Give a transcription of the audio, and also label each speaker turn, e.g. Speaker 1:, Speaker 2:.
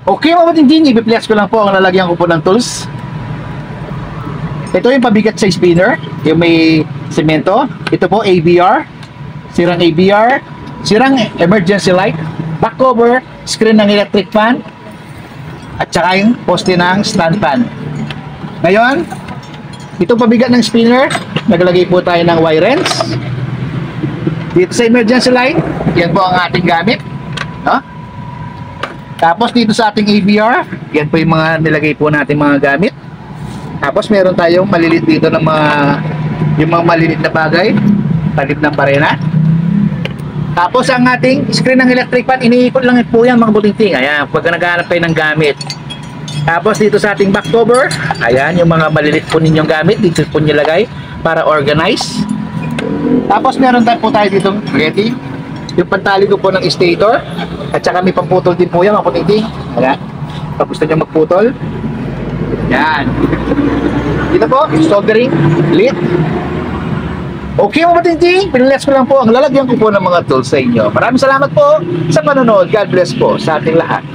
Speaker 1: Okay mga kabatingting, i-place ko lang po ang lalagyan ko po ng tools. Ito yung pabigat sa spinner, yung may semento. Ito po ABR, sirang ABR, sirang emergency light, back cover, screen ng electric fan, at saka yung poste ng stand fan. Ngayon, itong pabigat ng spinner, naglagay po tayo ng wire wrench. Dito sa emergency light, yan po ang ating gamit, no? Tapos dito sa ating ABR, yan po yung mga nilagay po natin mga gamit. Tapos meron tayong malilit dito ng yung mga malilit na bagay, talim ng barena. Tapos ang ating screen ng electric fan, iniikot lang po yan mga buting-ting. Ayan, pag naghahanap kayo ng gamit. Tapos dito sa ating back cover, ayan, yung mga malilit po ninyong gamit, dito po nilagay para organize. Tapos meron po tayo dito, ready, yung pantali ko po ng stator. At saka may pamputol din po yan mga buting-ting. Ayan, pag gusto nyo magputol, yan. Dito po, soldering, lid. Okay mga kabatingting, pinilas ko lang po ang lalagyan ko po ng mga tools sa inyo. Maraming salamat po sa panonood. God bless po sa ating lahat.